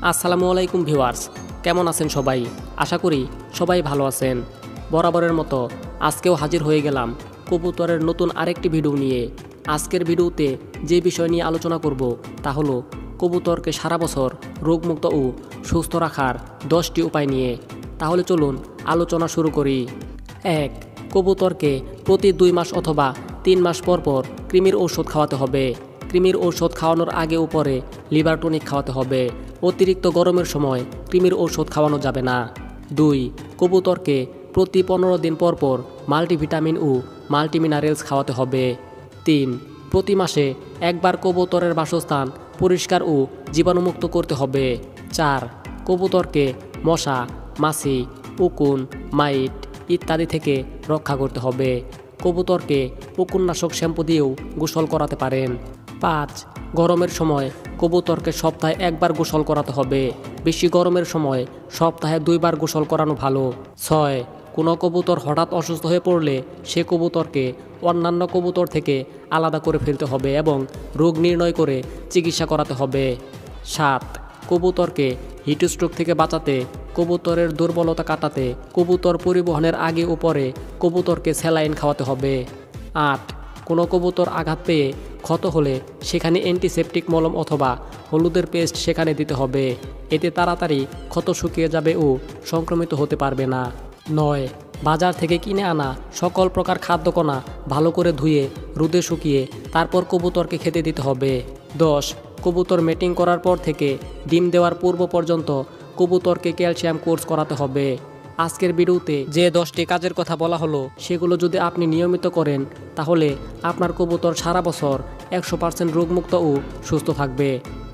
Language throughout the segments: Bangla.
আসসালামু আলাইকুম ভিউয়ার্স, কেমন আছেন সবাই? আশা করি সবাই ভালো আছেন। বরাবরের মতো আজকেও হাজির হয়ে গেলাম কবুতরের নতুন আরেকটি ভিডিও নিয়ে। আজকের ভিডিওতে যে বিষয় নিয়ে আলোচনা করব তা হলো কবুতরকে সারা বছর রোগমুক্ত ও সুস্থ রাখার 10টি উপায় নিয়ে। তাহলে চলুন আলোচনা শুরু করি। 1. কবুতরকে প্রতি 2 মাস অথবা 3 মাস পর পর কৃমির ঔষধ খাওয়াতে হবে। কৃমির ঔষধ খাওয়ানোর আগে ও পরে লিভার টনিক খাওয়াতে হবে। অতিরিক্ত গরমের সময় কৃমির ঔষধ খাওয়ানো যাবে না। 2. কবুতরকে প্রতি 15 দিন পর পর মাল্টিভিটামিন ও মাল্টিমিনারেলস খাওয়াতে হবে। 3. প্রতি মাসে একবার কবুতরের বাসস্থান পরিষ্কার ও জীবাণুমুক্ত করতে হবে। 4. কবুতরকে মশা, মাছি, উকুন, মাইট ইত্যাদি থেকে রক্ষা করতে হবে। কবুতরকে উকুননাশক শ্যাম্পু দিয়েও গোসল করাতে পারেন। 5. গরমের সময় কবুতরকে সপ্তাহে একবার গোসল করাতে হবে। বেশি গরমের সময় সপ্তাহে 2 বার গোসল করানো ভালো। 6. কোনো কবুতর হঠাৎ অসুস্থ হয়ে পড়লে সে কবুতরকে অন্যান্য কবুতর থেকে আলাদা করে ফেলতে হবে এবং রোগ নির্ণয় করে চিকিৎসা করাতে হবে। 7. কবুতরকে হিটস্ট্রোক থেকে বাঁচাতে, কবুতরের দুর্বলতা কাটাতে কবুতর পরিবহনের আগে ও পরে কবুতরকে স্যালাইন খাওয়াতে হবে। 8. কোনো কবুতর আঘাত পেয়ে ক্ষত হলে সেখানে অ্যান্টিসেপটিক মলম অথবা হলুদের পেস্ট সেখানে দিতে হবে। এতে তাড়াতাড়ি ক্ষত শুকিয়ে যাবে ও সংক্রমিত হতে পারবে না। 9. বাজার থেকে কিনে আনা সকল প্রকার খাদ্যকণা ভালো করে ধুয়ে রোদে শুকিয়ে তারপর কবুতরকে খেতে দিতে হবে। 10. কবুতর মেটিং করার পর থেকে ডিম দেওয়ার পূর্ব পর্যন্ত কবুতরকে ক্যালসিয়াম কোর্স করাতে হবে। আজকের ভিডিওতে যে 10টি কাজের কথা বলা হলো সেগুলো যদি আপনি নিয়মিত করেন তাহলে আপনার কবুতর সারা বছর 100% রোগমুক্ত ও সুস্থ থাকবে।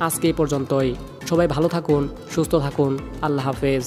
আজকে এই পর্যন্তই। সবাই ভালো থাকুন, সুস্থ থাকুন। আল্লাহ হাফেজ।